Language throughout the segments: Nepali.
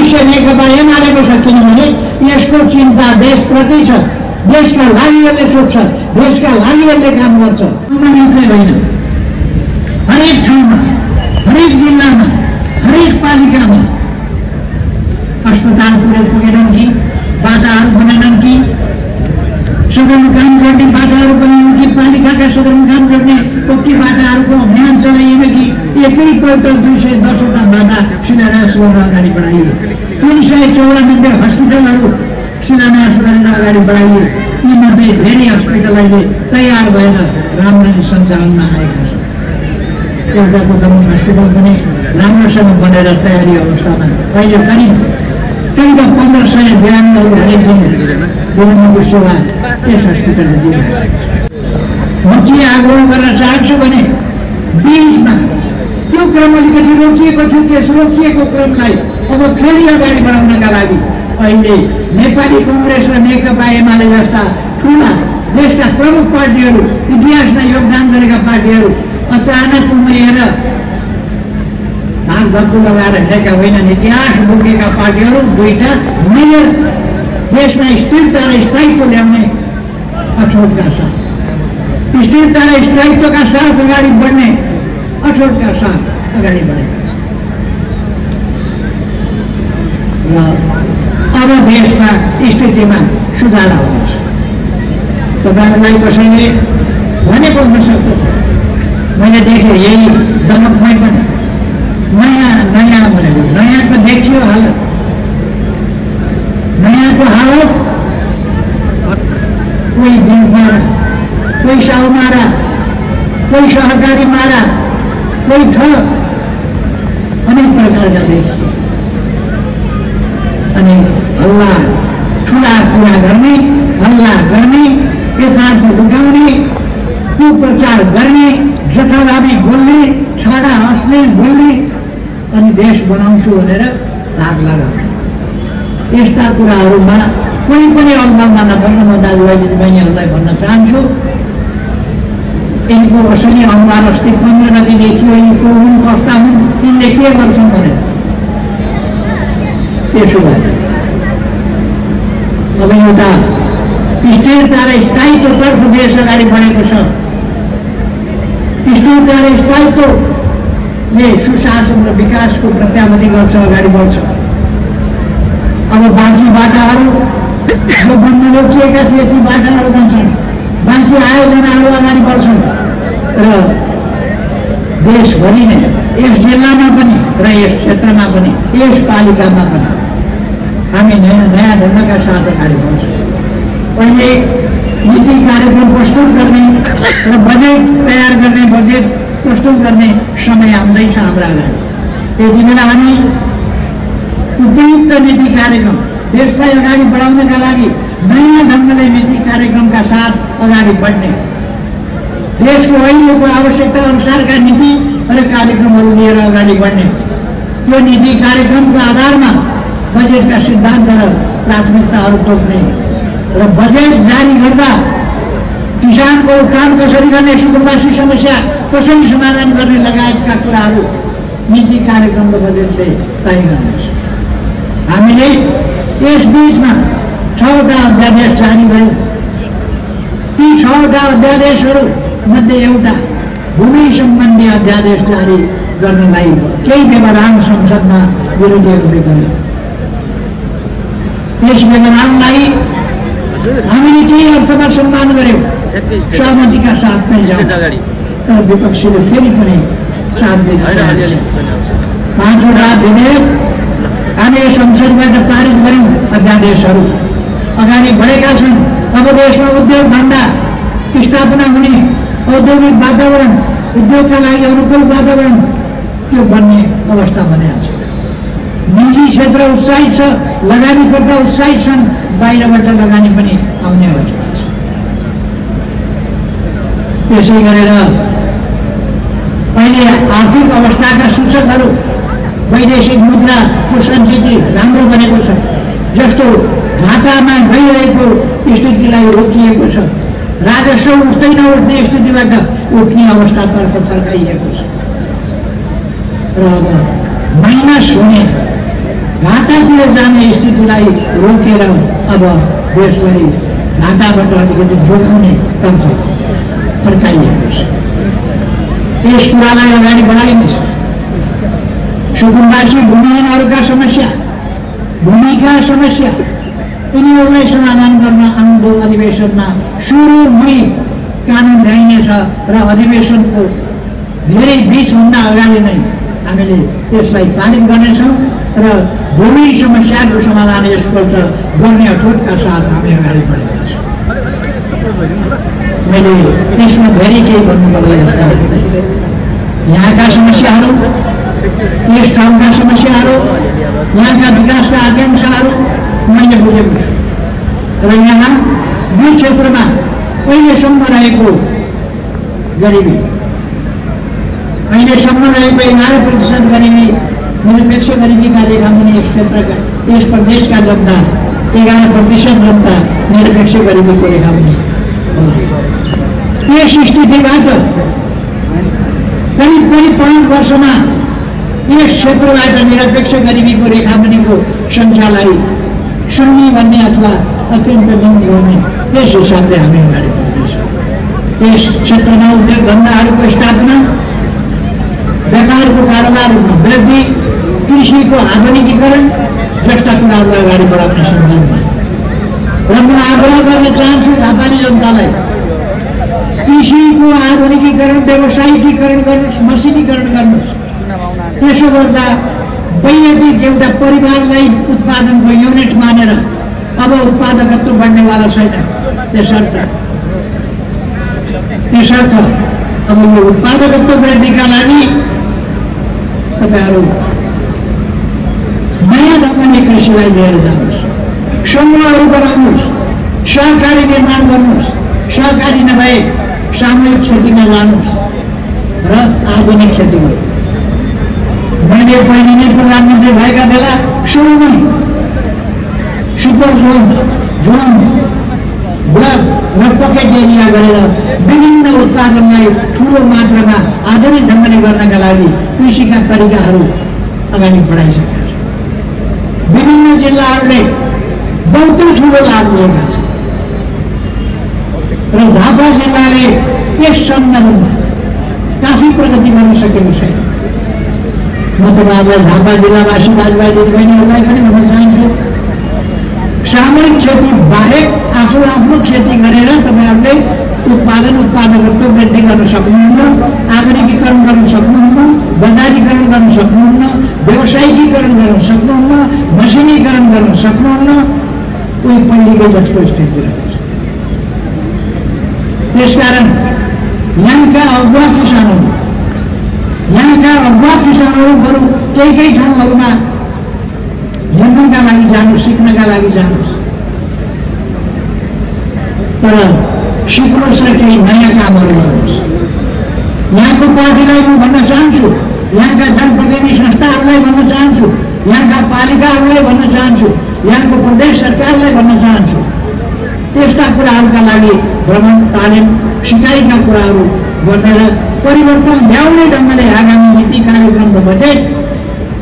भविष्य नेकपा एमालेको छ, किनभने यसको चिन्ता देशप्रति छ, देशका लागि यसले सोच्छ, देशका लागि यसले काम गर्छ। मात्रै होइन, हरेक ठाउँमा, हरेक जिल्लामा, हरेक पालिकामा अस्पताल पुगेनन् कि, बाटाहरू बनेनन् कि, सदरमुकाम जोड्ने बाटाहरू बनिन् कि, पालिकाका सदरमुकाम जोड्ने पक्की बाटाहरूको अभियान चलाइएन कि, एकैपल्ट 210वटा बाटा शिलान्यास गरेर अगाडि बढाइए, 394 हस्पिटलहरू शिलान्यास गरेर अगाडि बढाइए। यीमध्ये धेरै हस्पिटल अहिले तयार भएर राम्ररी सञ्चालनमा आएका छन्। एउटाको प्रमुख हस्पिटल पनि राम्रोसँग बनेर तयारी अवस्थामा अहिले करिब 1400 बिरामीहरू हरेक दिन दिनको सेवा यस हस्पिटलले दिइरहेको छ। म के आग्रह गर्न चाहन्छु भने बीचमा त्यो क्रम अलिकति रोकिएको थियो, त्यस रोकिएको क्रमलाई अब फेरि अगाडि बढाउनका लागि अहिले नेपाली कङ्ग्रेस र नेकपा एमाले जस्ता ठुला देशका प्रमुख पार्टीहरू, इतिहासमा योगदान गरेका पार्टीहरू अचानक उम्रिएर भागभक्कु लगाएर हिँडेका होइनन्। इतिहास बोकेका पार्टीहरू दुईटा मिलेर देशमा स्थिरता र स्थायित्व ल्याउने अठोटका साथ, स्थिरता र स्थायित्वका साथ अगाडि बढ्ने अठोटका साथ अगाडि बढेका छन्। र अब देशमा स्थितिमा सुधार आउँछ। तपाईँहरूलाई कसैले भनेको हुन सक्दछ, मैले देखेँ यही दमकमै पनि नयाँ भनेको नयाँको देखियो हालत, नयाँको हालत कोही बैंक मारा, कोही साहु मारा, कोही सहकारी मारा, कोही ठग, अनेक प्रकारका देखियो। अनि हल्ला, ठुला कुरा गर्ने, हल्ला गर्ने, यथार्थ लुकाउने, कुप्रचार गर्ने, जथाभावी बोल्ने, छाडा हाँस्ने बोल्ने, अनि देश बनाउँछु भनेर धाक लगाउने, यस्ता कुराहरूमा कुनै पनि अल्मलमा नपर्न म दाजुभाइ दिदीबहिनीहरूलाई भन्न चाहन्छु। यिनको असली अनुहार अस्ति 15 गति देखियो, यिनको हुन् कस्ता हुन्, यिनले के गर्छन् भनेर। त्यसो भए अब एउटा स्थिरता र स्थायित्वतर्फ देश अगाडि बढेको छ। स्थिरता र स्थायित्वले सुशासन र विकासको प्रत्याभूति गर्छ, अगाडि बढ्छ। अब बाँकी बाटाहरू जो बन्न रोकिएका थिए ती बाटाहरू बन्छन्, बाँकी आयोजनाहरू अगाडि बढ्छन् र देशभरि नै, यस जिल्लामा पनि र यस क्षेत्रमा पनि, यस पालिकामा पनि हामी नयाँ ढङ्गका साथ अगाडि बढ्छौँ। पहिले नीति कार्यक्रम प्रस्तुत गर्ने र बजेट तयार गर्ने, बजेट प्रस्तुत गर्ने समय आउँदैछ हाम्रा अगाडि। त्यति बेला हामी उपयुक्त नीति कार्यक्रम, देशलाई अगाडि बढाउनका लागि नयाँ ढङ्गले नीति कार्यक्रमका साथ अगाडि बढ्ने, देशको अहिलेको आवश्यकता अनुसारका नीति र कार्यक्रमहरू लिएर अगाडि बढ्ने, त्यो नीति कार्यक्रमका आधारमा बजेटका सिद्धान्त र प्राथमिकताहरू तोक्ने र बजेट जारी गर्दा किसानको काम कसरी गर्ने, सुदूरवासी समस्या कसरी समाधान गर्ने लगायतका कुराहरू नीति कार्यक्रम र बजेटले तय गर्नेछ। हामीले यस बीचमा 6वटा अध्यादेश जारी गर्यौँ। ती 6वटा अध्यादेशहरू मध्ये एउटा भूमि सम्बन्धी अध्यादेश जारी गर्नलाई केही व्यवधान संसदमा विरोधीहरूले गरे। यस व्यवधानलाई हामीले केही अर्थमा सम्मान गर्यौँ, सहमतिका साथ पनि जाउँ, तर विपक्षीले फेरि पनि साथ दिएन। 5वटा विधेयक हामी संसदबाट पारित गर्यौँ। अध्यादेशहरू अगाडि बढेका छन्। अब देशमा उद्योग धन्दा स्थापना हुने, औद्योगिक वातावरण, उद्योगका लागि अनुकूल वातावरण त्यो बन्ने अवस्था बनेको छ। निजी क्षेत्र उत्साहित छ, लगानीकर्ता उत्साहित छन्, बाहिरबाट लगानी पनि आउने अवस्था छ। त्यसै गरेर अहिले आर्थिक अवस्थाका सूचकहरू, वैदेशिक मुद्राको सञ्चिति राम्रो बनेको छ, जस्तो घाटामा गइरहेको स्थितिलाई रोकिएको छ, राजस्व उठ्दै नउठ्ने स्थितिबाट उठ्ने अवस्थातर्फ फर्काइएको छ। र अब माइनस हुने घाटातिर जाने स्थितिलाई रोकेर अब देशलाई घाटाबाट अलिकति जोगाउने तर्फ फर्काइएको छ। यस कुरालाई अगाडि बढाइनेछ। सुकुम्बासी भूमिहीनहरूका समस्या, भूमिका समस्या, यिनीहरूलाई समाधान गर्न आउँदो अधिवेशनमा सुरुमै कानुन ल्याइनेछ र अधिवेशनको धेरै 20 अगाडि नै हामीले त्यसलाई पारित गर्नेछौँ र भूमि समस्याको समाधान यसपल्ट गर्ने अठोटका साथ हामी अगाडि बढेका छौँ। मैले त्यसमा धेरै केही भन्नु पर्दैन। यहाँका समस्याहरू, यस ठाउँका समस्याहरू, यहाँका विकासका आकांक्षाहरू मैले बुझेको छु र यहाँ यो क्षेत्रमा अहिलेसम्म रहेको गरिबी, अहिलेसम्म रहेको 11% गरिबी, निरपेक्ष गरिबीका रेखामुनि यस क्षेत्रका, यस प्रदेशका जनता 11% जनता निरपेक्ष गरिबीको रेखामुनि। यस स्थितिबाट करिब 5 वर्षमा यस क्षेत्रबाट निरपेक्ष गरिबीको रेखामुनिको सङ्ख्यालाई 0 भन्ने अथवा अत्यन्त न्यून गर्ने यस हिसाबले हामी अगाडि बढ्दैछौँ। यस क्षेत्रमा उद्योग धन्दाहरूको स्थापना, व्यापारको कारोबारमा वृद्धि, कृषिको आधुनिकीकरण जस्ता कुराहरूलाई अगाडि बढाउने सन्दर्भमा र म आग्रह गर्न चाहन्छु झापाली जनतालाई, कृषिको आधुनिकीकरण, व्यावसायिकीकरण गर्नुहोस्, मसिनीकरण गर्नुहोस्। त्यसो गर्दा वैयक्तिक एउटा परिवारलाई उत्पादनको युनिट मानेर अब उत्पादकत्व बढ्नेवाला छैन। त्यसर्थ अब यो उत्पादकत्व वृद्धिका लागि तपाईँहरू नयाँ ढङ्गले कृषिलाई लिएर जानुहोस्, समूहहरू बनाउनुहोस्, सहकारी निर्माण गर्नुहोस्, सहकारी नभए सामूहिक खेतीमा जानुहोस् र आधुनिक खेती गर्नुहोस्। मैले पहिले नै प्रधानमन्त्री भएका बेला सुरुमै सुपर जोन, ब्लक र पकेट एरिया गरेर विभिन्न उत्पादनलाई ठुलो मात्रामा आधुनिक ढङ्गले गर्नका लागि कृषिका तरिकाहरू अगाडि बढाइसकेका छन्। विभिन्न जिल्लाहरूले बहुतै ठुलो लाभ लिएका छन् र झापा जिल्लाले यस सन्दर्भमा काफी प्रगति गर्न सकेको छैन। म तपाईँहरूलाई झापा जिल्लावासी दाजुभाइ दिदीबहिनीहरूलाई पनि भन्न चाहन्छु, सामूहिक खेती बाहेक आफ्नो खेती गरेर तपाईँहरूले उत्पादकत्व वृद्धि गर्न सक्नुहुन्न, आधुनिकीकरण गर्न सक्नुहुन्न, बजारीकरण गर्न सक्नुहुन्न, व्यावसायिकीकरण गर्न सक्नुहुन्न, मसिनीकरण गर्न सक्नुहुन्न। कोही पहिलेकै जस्तो स्थिति रहेको छ। त्यसकारण यहाँका अगुवा किसानहरू बरु केही ठाउँहरूमा हेर्नका लागि जानुहोस्, सिक्नका लागि जानुहोस्, तर सिक्नुहोस् र केही नयाँ कामहरू गर्नुहोस्। यहाँको पार्टीलाई म भन्न चाहन्छु, यहाँका जनप्रतिनिधि संस्थाहरूलाई भन्न चाहन्छु, यहाँका पालिकाहरूलाई भन्न चाहन्छु, यहाँको प्रदेश सरकारलाई भन्न चाहन्छु, त्यस्ता कुराहरूका लागि भ्रमण, तालिम, सिकाइका कुराहरू गरेर परिवर्तन ल्याउने ढङ्गले आगामी नीति कार्यक्रम र बजेट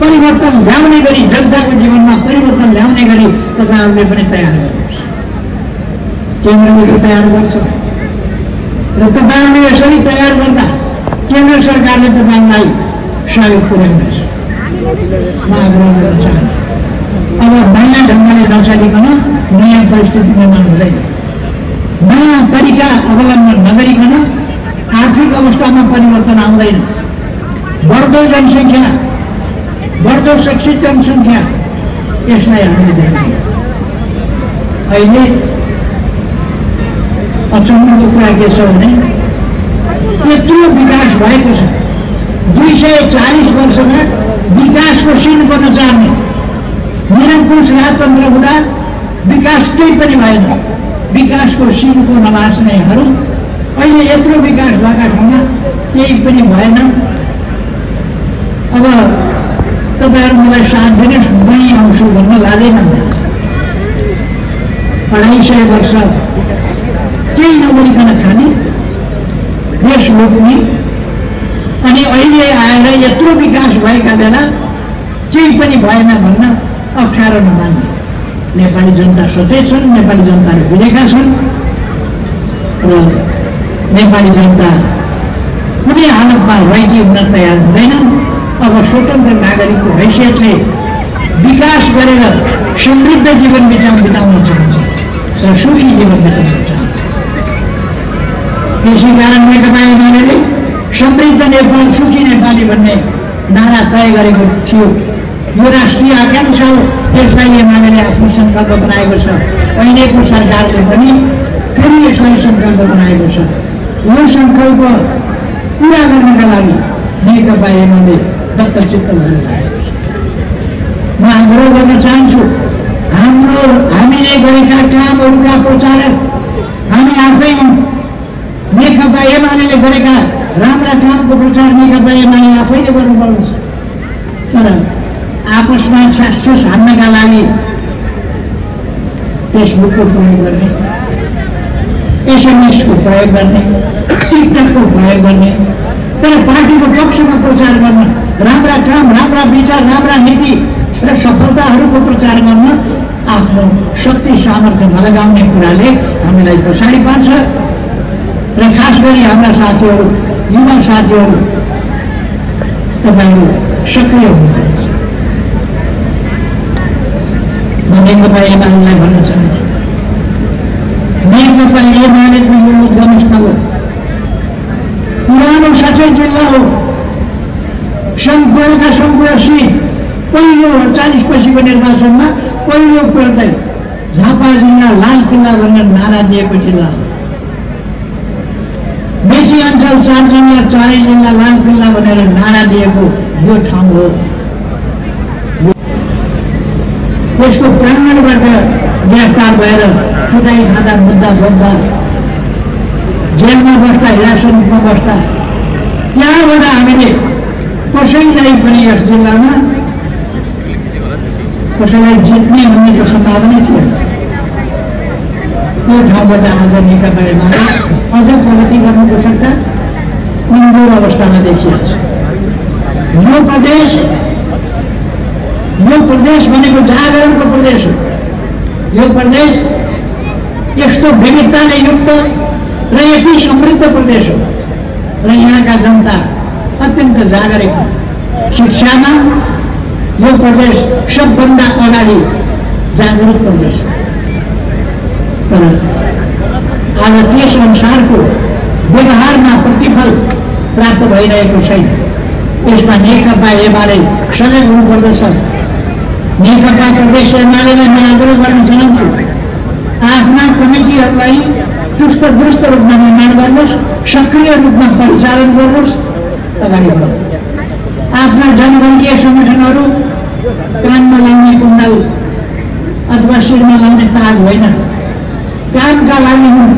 परिवर्तन ल्याउने गरी, जनताको जीवनमा परिवर्तन ल्याउने गरी तपाईँहरूले पनि तयार गर्नुहोस्। केन्द्रले तयार गर्छ र तपाईँहरूले यसरी तयार गर्दा केन्द्र सरकारले तपाईँलाई सहयोग पुर्याउनेछ। म आग्रह गर्न चाहन्छु, अब नयाँ ढङ्गले नचलिकन नयाँ परिस्थिति निर्माण हुँदैन। नयाँ तरिका अवलम्बन नगरिकन आर्थिक अवस्थामा परिवर्तन आउँदैन। बढ्दो जनसङ्ख्या, बढ्दो शिक्षित जनसङ्ख्या, यसलाई हामीले ध्यान दियौँ। अहिले अचम्मको कुरा के छ भने यत्रो विकास भएको छ, 240 वर्षमा विकासको सिन गर्न चाहने निरङ्कुश राजतन्त्र हुँदा विकास केही पनि भएन। विकासको सिनको नभाच्नेहरू अहिले यत्रो विकास भएका ठाउँमा केही पनि भएन। अब तपाईँहरू मलाई साथ दिनुहोस्, मै आउँछु भन्न लाग्दैन। 250 वर्ष केही नगरिकन खाने, देश लुट्ने, अनि अहिले आएर यत्रो विकास भएका बेला केही पनि भएन भन्न अप्ठ्यारो नमान्ने। नेपाली जनता सचेत छन्, नेपाली जनताले बुझेका छन् र नेपाली जनता कुनै हालतमा रैकी हुन तयार हुँदैनन्। अब स्वतन्त्र नागरिकको हैसियतले विकास गरेर समृद्ध जीवन बिताउन चाहन्छ र सुखी जीवन बिताउन चाहन्छ। त्यसै कारण नेकपा एमाले समृद्ध नेपाल सुखी नेपाली भन्ने नारा तय गरेको थियो। यो राष्ट्रिय आकांक्षा हो, यसलाई एमाले आफ्नो सङ्कल्प बनाएको छ। अहिलेको सरकारले पनि फेरि यसलाई सङ्कल्प बनाएको छ। यो सङ्कल्प पुरा गर्नका लागि नेकपा एमाले दत्तचित्त भएर लागेको छ। म आग्रह गर्न चाहन्छु, हामीले गरेका कामहरूका प्रचारक हामी आफै हौँ। नेकपा एमाले गरेका राम्रा कामको प्रचार नेकपा एमाले आफैले गर्नुपर्छ। तर आपसमा छासछुस हान्नका लागि फेसबुकको प्रयोग गर्ने, एसएमएसको प्रयोग गर्ने, टिकटकको प्रयोग गर्ने, तर पार्टीको पक्षमा प्रचार गर्न, राम्रा काम, राम्रा विचार, राम्रा नीति र सफलताहरूको प्रचार गर्न आफ्नो शक्ति सामर्थ्य नलगाउने कुराले हामीलाई पछाडि पार्छ। र खास गरी हाम्रा साथीहरू, युवा साथीहरू, तपाईँहरू सक्रिय हुनुपर्छ। म नेकपा एमालेलाई भन्न चाहन्छु, नेकपा एमालेको यो जन्मस्थल हो, पुरानो साँच्चै जिल्ला हो। गोर्खा सङ्घको सिट पहिलो 48 पछिको निर्वाचनमा पहिलोपल्ट झापा जिल्ला लाल किल्ला भनेर नारा दिएको जिल्ला हो। मेची अञ्चल 4 जिल्ला 4 जिल्ला लाल किल्ला भनेर नारा दिएको यो ठाउँ हो। त्यसको प्राङ्गणबाट गिरफ्तार भएर चुटाइ खाँदा, मुद्दा बोक्दा, जेलमा बस्दा, हिरासतमा बस्दा, त्यहाँबाट हामीले कसैलाई पनि यस जिल्लामा कसैलाई जित्ने भन्ने सम्भावना थियो। त्यो ठाउँबाट आज नेकपा एमाले अझ प्रगति गर्नुको सट्टा कमजोर अवस्थामा देखिएको छ। यो प्रदेश भनेको जागरणको प्रदेश हो। यो प्रदेश यस्तो विविधताले युक्त र यति समृद्ध प्रदेश हो र यहाँका जनता अत्यन्त जागरिक हो। शिक्षामा यो प्रदेश सबभन्दा अगाडि जागरुक प्रदेश हो। तर आज त्यस अनुसारको व्यवहारमा प्रतिफल प्राप्त भइरहेको छैन। यसमा नेकपा एमाले सजग हुनुपर्दछ। नेकपा प्रदेश एमालेलाई म आग्रह गर्न चाहन्छु, आफ्ना कमिटीहरूलाई चुस्त दुरुस्त रूपमा निर्माण गर्नुहोस्, सक्रिय रूपमा परिचालन गर्नुहोस्, अगाडि बढ्नुहोस्। आफ्ना जनगणकीय संगठनहरू कानमा लाउने कुण्डल अथवा शिरमा लाउने ताज होइन, कामका लागि हुन्,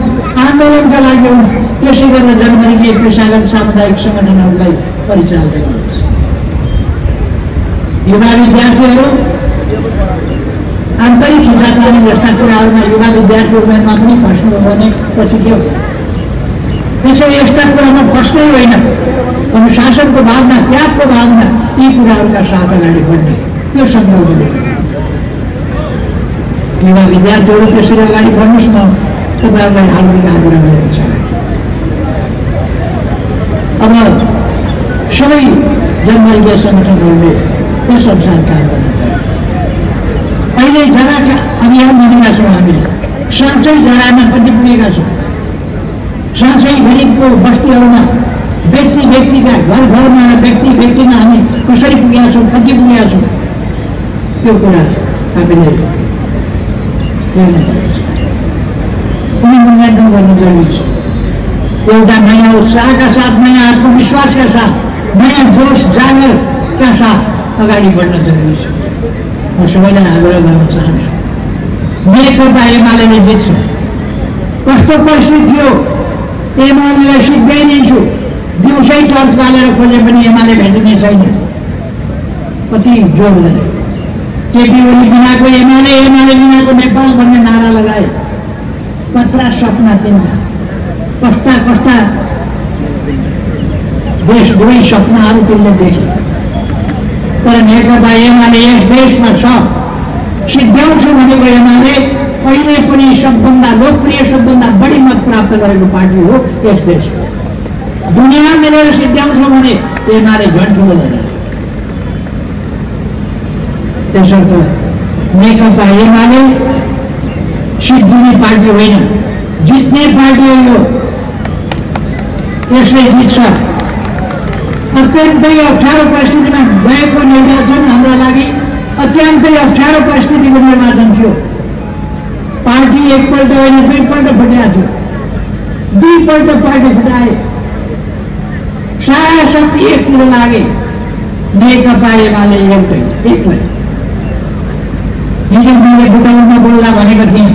आन्दोलनका लागि हुन्। त्यसै गरेर जनगणकीय पेसागत सामुदायिक संगठनहरूलाई परिचालन गर्नुहोस्। युवा विद्यार्थीहरू आन्तरिक हिंसाचार जस्ता कुराहरूमा युवा विद्यार्थीहरूमा पनि फस्नु भने पछि के हो? त्यसै यस्ता कुरामा फस्नै होइन, अनुशासनको भावना, त्यागको भावना, यी कुराहरूका साथ अगाडि बढ्ने त्यो सङ्कल्प लिनु। युवा विद्यार्थीहरू त्यसरी अगाडि बढ्नुहोस् न, तपाईँहरूलाई हार्दिक आग्रह गरेको छ। अब सबै जनगणकीय सङ्गठनहरूले त्यस अनुसार काम गर्नु। अहिले जराका अभियान गरेका छौँ हामीले, साँच्चै जरामा पनि पुगेका छौँ। साँच्चै गरिबको बस्तीहरूमा व्यक्तिका घरमा र व्यक्तिमा हामी कसरी पुगेका छौँ, कति पुगेका छौँ, त्यो कुरा हामीले कुनै मूल्याङ्कन गर्नु जरुरी छ। एउटा नयाँ उत्साहका साथ, नयाँ आत्मविश्वासका साथ, नयाँ जोस जागरका साथ अगाडि बढ्न जरुरी छ। म सबैलाई आग्रह गर्न चाहन्छु, नेकपा एमाले जित्छ। कस्तो परिस्थिति थियो, एमालेलाई सिद्ध्याइदिन्छु, दिउँसै टर्च बालेर खोजे पनि एमाले भेटिने छैन। कति जोड गरे, केपी ओली बिनाको एमाले, एमाले बिनाको नेपाल भन्ने नारा लगाए। कत्रा सपना तिनका, कस्ता कस्ता देशद्रोही सपनाहरू तिनले देखे। तर नेकपा एमाले यस देशमा छ, सिद्ध्याउँछु भनेको एमाले अहिले पनि सबभन्दा लोकप्रिय सबभन्दा बढी मत प्राप्त गरेको पार्टी हो यस देशको। दुनियाँ मिलेर सिद्ध्याउँछौँ भने एमाले झन् ठुलो भएर। त्यसर्थ नेकपा एमाले सिद्धिने पार्टी होइन, जित्ने पार्टी हो यो। यसले जित्छ। अत्यन्तै अप्ठ्यारो परिस्थितिमा गएको निर्वाचन हाम्रा लागि अत्यन्तै अप्ठ्यारो परिस्थितिको निर्वाचन थियो। पार्टी एकपल्ट होइन दुईपल्ट फुटेको थियो, दुईपल्ट पार्टी फुटाए, सारा शक्ति एकतिर लागे, नेकपा एमाले एउटै एक्लै। हिजो मैले बुटौलमा बोल्दा भनेको थिएँ,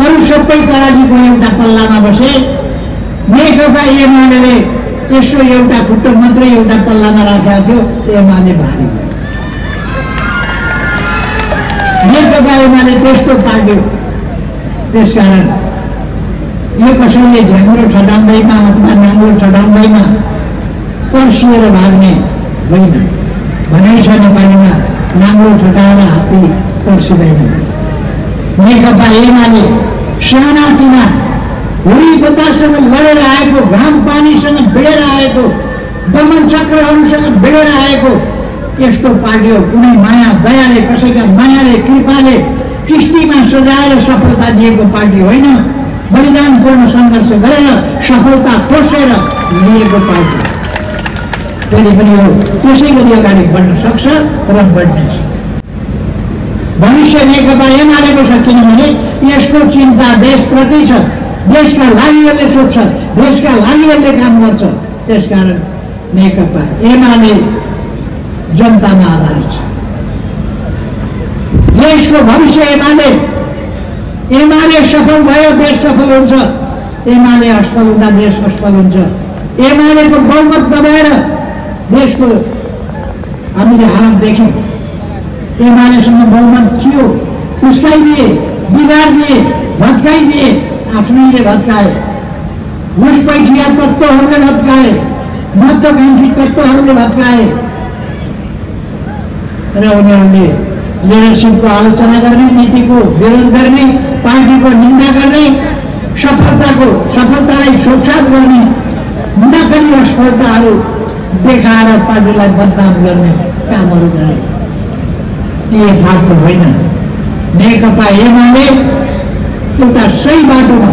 अरू सबै कराजीको एउटा पल्लामा बसे, नेकपा एमाले यसो एउटा खुट्टो मात्रै एउटा पल्लामा राखेको थियो, एमाले भारी भयो। नेकपा एमाले त्यस्तो पार्टी हो। त्यसकारण यो कसैले झ्याङ्ग्रो छटाउँदैमा अथवा नाङ्गो छटाउँदैमा पर्सिएर भाग्ने होइन। भनाइ छ नेपालीमा, नाङ्गो छटाएर हात्ती पर्सिँदैन। नेकपा एमाले सानातिना हुरी बतासँग लडेर आएको, घाम पानीसँग भिडेर आएको, दमन चक्रहरूसँग भिडेर आएको यस्तो पार्टी हो। कुनै माया दयाले, कसैका मायाले कृपाले किस्तीमा सजाएर सफलता दिएको पार्टी होइन, बलिदानपूर्ण सङ्घर्ष गरेर सफलता खोसेर लिएको पार्टी फेरि पनि हो। त्यसै गरी अगाडि बढ्न सक्छ र बढ्नेछ। भविष्य नेकपा एमालेको छ, किनभने यसको चिन्ता देशप्रति छ, देशका लागि यसले सोच्छ, देशका लागि यसले काम गर्छ। त्यसकारण नेकपा एमाले जनतामा आधारित छ। देशको भविष्य एमाले सफल भयो देश सफल हुन्छ, एमाले असफल हुँदा देश असफल हुन्छ। एमालेको बहुमत दबाएर देशको हामीले हालत देख्यौँ। एमालेसँग बहुमत थियो, उस्काइदिए, बिगारिदिए, भत्काइदिए, आफ्नैले भत्काए, घुसपैठिया तत्त्वहरूले भत्काए, महत्त्वाकांक्षी तत्त्वहरूले भत्काए र उनीहरूले लिडरसिपको आलोचना गर्ने, नीतिको विरोध गर्ने, पार्टीको निन्दा गर्ने, सफलतालाई छोपछाप गर्ने, नकली असफलताहरू देखाएर पार्टीलाई बदनाम गर्ने कामहरू गरे। ती यथार्थ होइन। नेकपा एमाले एउटा सही बाटोमा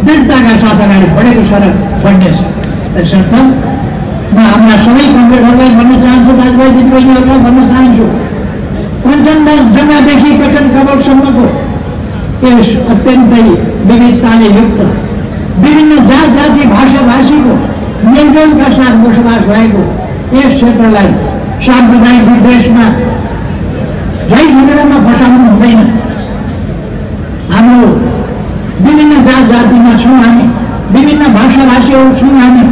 दृढताका साथ अगाडि बढेको छ र बढ्नेछ। त्यसर्थ म हाम्रा सबै कमरेडहरूलाई भन्न चाहन्छु, दाजुभाइ दिदीबहिनीहरूलाई भन्न चाहन्छु, कञ्चनजङ्घादेखि कचन कबरसम्मको यस अत्यन्तै विविधताले युक्त विभिन्न जात जाति भाषा भाषीको मेलजोलका साथ बसोबास भएको यस क्षेत्रलाई साम्प्रदायिक विद्वेषमा झैझुलेरमा फसाउनु हुँदैन। हाम्रो विभिन्न जात जातिमा छौँ हामी, विभिन्न भाषा भाषीहरू छौँ हामी,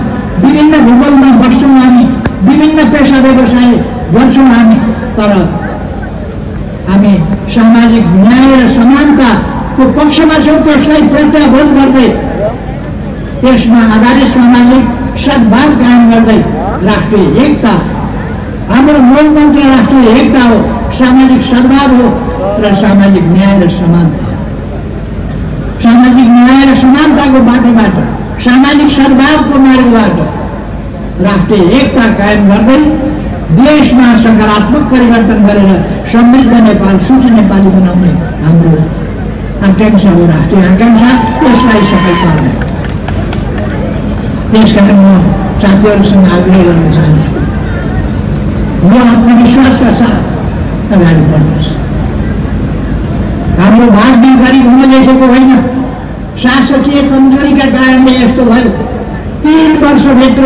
विभिन्न भूगोलमा बस्छौँ हामी, विभिन्न पेसा व्यवसाय गर्छौँ हामी, तर हामी सामाजिक न्याय र समानताको पक्षमा छौँ। त्यसलाई प्रत्याभूत गर्दै त्यसमा आधारित सामाजिक सद्भाव कायम गर्दै राष्ट्रिय एकता, हाम्रो मूल मन्त्र राष्ट्रिय एकता हो, सामाजिक सद्भाव हो र सामाजिक न्याय र समानता। सामाजिक न्याय र समानताको बाटोबाट, सामाजिक सद्भावको मार्गबाट राष्ट्रिय एकता कायम गर्दै देशमा सकारात्मक परिवर्तन गरेर समृद्ध नेपाल, सुखी नेपाली बनाउने हाम्रो आकांक्षा हो, राष्ट्रिय आकांक्षा। त्यसलाई सफल पार्ने। त्यसकारण म साथीहरूसँग आग्रह गर्न चाहन्छु, म आत्मविश्वासका साथ अगाडि बढ्नुहोस्। हाम्रो भाग्य गरिब हुन लेखेको होइन, शासकीय कमजोरीका कारणले यस्तो भयो। 3 वर्षभित्र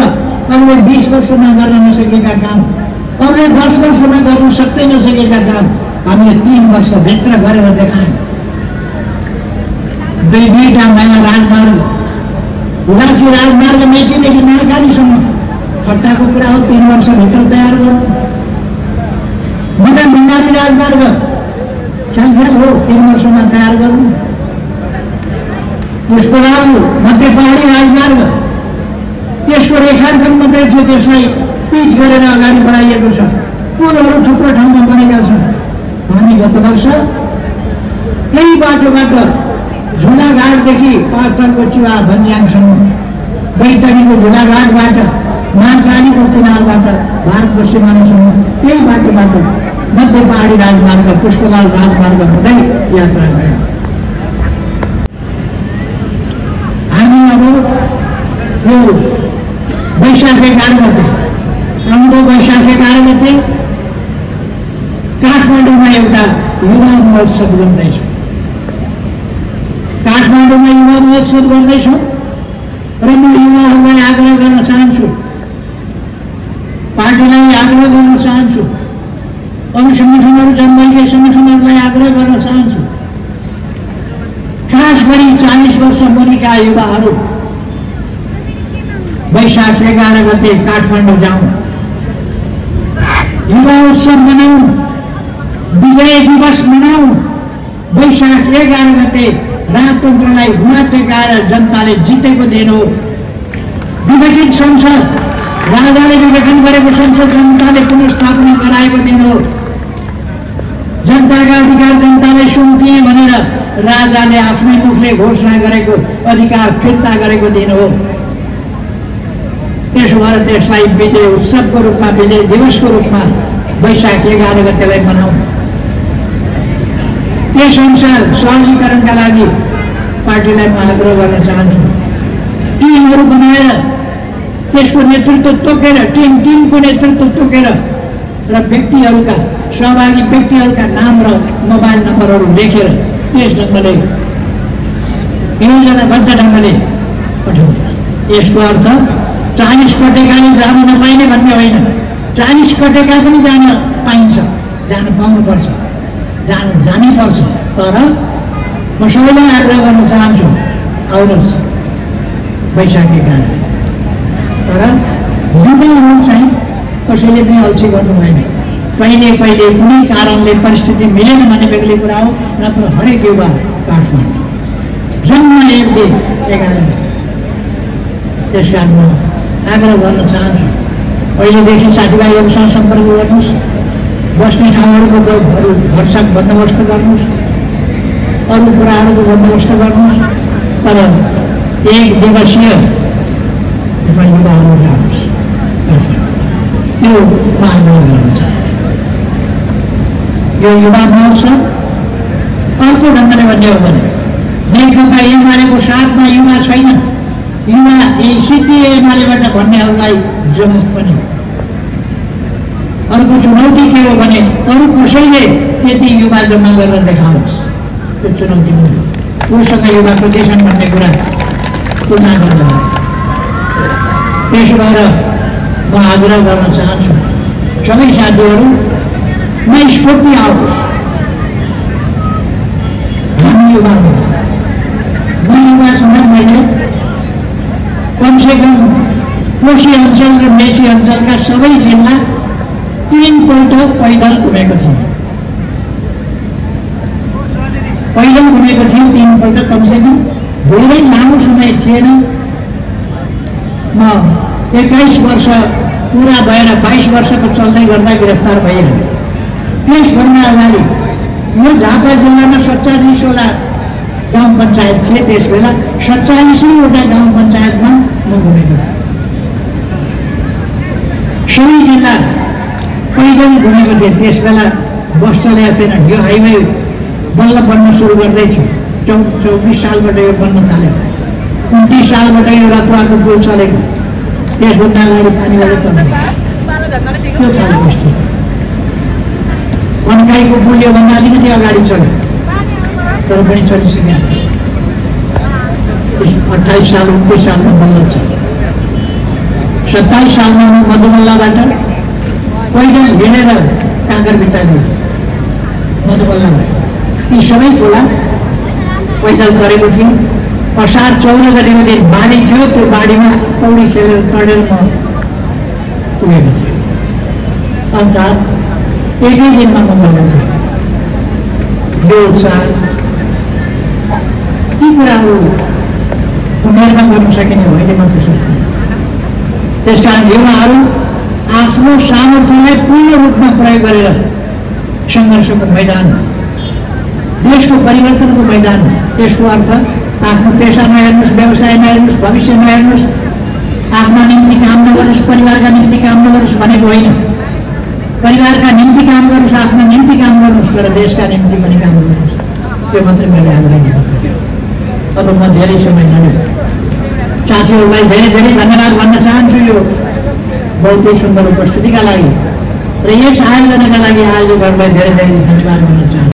अरूले 20 वर्षमा गर्न नसकेका काम, अरूले 10 वर्षमा गर्न सक्दै नसकेका काम हामीले 3 वर्षभित्र गरेर देखायौँ। दुईटा नयाँ राजमार्ग, हुलाकी राजमार्ग मेचीदेखि महाकालीसम्म खट्टाको कुरा हो, 3 वर्षभित्र तयार गर्नु। मदन भण्डारी राजमार्ग ख्याल हो, 3 वर्षमा तयार गर्नु। पुष्पलाल मध्य पहाडी राजमार्ग, त्यसको रेखाङ्कन मात्रै थियो, त्यसलाई पिच गरेर अगाडि बढाइएको छ। पुलहरू थुप्रो ठाउँमा बनेका छन्। हामी गत वर्ष त्यही बाटोबाट झुलाघाटदेखि पाथरको चिवा भन्ज्याङसम्म, बैतडीको झुलाघाटबाट महाकालीको किनारबाट भारतको सिमानासम्म त्यही बाटोबाट मध्य पहाडी राजमार्ग पुष्पलाल राजमार्ग हुँदै यात्रा गऱ्यौँ। हामी अब यो वैशाख 11 गते, आउँदो वैशाख 11 गते काठमाडौँमा एउटा युवा महोत्सव गर्दैछौँ। काठमाडौँमा युवा महोत्सव गर्दैछौँ र म युवाहरूलाई आग्रह गर्न चाहन्छु, पार्टीलाई आग्रह गर्न चाहन्छु, अरू सङ्गठनहरू जनमूल्य सङ्गठनहरूलाई आग्रह गर्न चाहन्छु, खास गरी 40 वर्ष मुनिका युवाहरू वैशाख 11 गते काठमाडौँ जाउँ, युवा उत्सव मनाउँ, विजय दिवस मनाउँ। वैशाख 11 गते राजतन्त्रलाई हुन टेकाएर जनताले जितेको दिन हो। विघटित संसद, राजाले विघटन गरेको संसद जनताले पुनर्स्थापना गराएको दिन हो। जनताका अधिकार जनताले सुम्पिए भनेर राजाले आफ्नै मुखले घोषणा गरेको अधिकार फिर्ता गरेको दिन हो। त्यसो भएर त्यसलाई विजय उत्सवको रूपमा, विजय दिवसको रूपमा वैशाख 11 गतेलाई मनाउँ। त्यस अनुसार सहजीकरणका लागि पार्टीलाई म आग्रह गर्न चाहन्छु, टिमहरू बनाएर त्यसको नेतृत्व तोकेर, टिमको नेतृत्व तोकेर र व्यक्तिहरूका, सहभागी व्यक्तिहरूका नाम र मोबाइल नम्बरहरू लेखेर त्यस ढङ्गले योजनाबद्ध ढङ्गले पठाउनु। यसको अर्थ 40 कटेकाले जान नपाइने भन्ने होइन, 40 कटेका पनि जान पाइन्छ, जान पाउनुपर्छ, जानै पर्छ। तर म सबैलाई आग्रह गर्न चाहन्छु, आउनुहोस् वैशाख 11। तर युवाहरू चाहिँ कसैले पनि अल्छी गर्नु भएन। कहिले कहिले कुनै कारणले परिस्थिति मिलेन भने बेग्लै कुरा हो, नत्र हरेक युवा काठमाडौँ जन्म 1 दिन 11 गते। त्यस कारण म आग्रह गर्न चाहन्छु, पहिलेदेखि साथीभाइहरूसँग सम्पर्क गर्नुहोस्, बस्ने ठाउँहरूको भरसक बन्दोबस्त गर्नुहोस्, अरू कुराहरूको बन्दोबस्त गर्नुहोस्। तर 1 दिवसीय युवाहरू ल्याउनुहोस्, त्यो म आग्रह गर्न चाहन्छु। यो युवा महोत्सव अर्को ढङ्गले भन्ने हो भने नेकपा एमालेको साथमा युवा छैन, युवा सिद्धि एमालेबाट भन्नेहरूलाई जमुख पनि। अर्को चुनौती के हो भने अरू कसैले त्यति युवा जम्मा गरेर देखाओस्, त्यो चुनौती हो। उसँग युवा प्रदेशन भन्ने कुरा तुलना गर्न। त्यसो भएर म आग्रह गर्न चाहन्छु सबै साथीहरूमा स्फूर्ति आओस्। हामी युवा मैले कमसेकम कोशी अञ्चल र मेची अञ्चलका सबै जिल्ला 3 पल्ट पैदल घुमेको थिएँ। 3 पल्ट कमसेकम। धेरै लामो समय थिएन। म 21 वर्ष पुरा भएर 22 वर्षको चल्दै गर्दा गिरफ्तार भइहालेँ। त्यसभन्दा अगाडि यो झापा जिल्लामा 47वटा गाउँ पञ्चायत थिए। त्यस बेला 47वटा गाउँ पञ्चायतमा म घुमेको थिएँ। सबै जिल्ला पैदल घुमेको थिएँ। त्यस बेला बस चलेको थिएन। यो हाइवे बल्ल बन्न सुरु गर्दै थियो। 24 सालबाट यो बन्न थाल्यो। 29 सालबाट यो रतुवाको पुल चलेको। त्यसभन्दा अगाडि पानीबाट चल्यो। त्यो खालको स्थिति। बनकाईको पुल योभन्दा अलिकति अगाडि चल्यो, तर पनि चलिसकेको थियो। 28 साल 29 सालमा बल्ल चल्यो। 27 सालमा म मधुबल्लाबाट पैदल हिँडेर काँकरभिट्टा गएँ। मधुबल्लाबाट यी सबै कुरा पैदल गरेको थिएँ। असार 14 गतेको दिन बाढी थियो। त्यो बाढीमा पौडी खेलेर चढेर म पुगेको थिएँ। अन्त एकै दिनमा म गएको थिएँ। यो उत्साह ती कुराहरू उमेरमा गर्न सकिने होइन म त्यसो। त्यसकारण युवाहरू आफ्नो सामर्थ्यलाई पूर्ण रूपमा प्रयोग गरेर सङ्घर्षको मैदान देशको परिवर्तनको मैदान हो। त्यसको अर्थ आफ्नो पेसा नहेर्नुहोस्, व्यवसाय नहेर्नुहोस्, भविष्य नहेर्नुहोस्, आफ्नो निम्ति काम नगर्नुहोस्, परिवारका निम्ति काम नगर्नुहोस् भनेको होइन। परिवारका निम्ति काम गर्नुहोस्, आफ्नो निम्ति काम गर्नुहोस्, तर देशका निम्ति पनि काम गर्नुहोस्। त्यो मात्रै मैले आग्रह गर्छु। अब म धेरै समय नलिउँ, साथीहरूलाई धेरै धेरै धन्यवाद भन्न चाहन्छु यो बहुत सुन्दर उपस्थितिका लागि र यस आयोजनाका लागि आयोजकहरूलाई धेरै धेरै धन्यवाद भन्न चाहन्छु।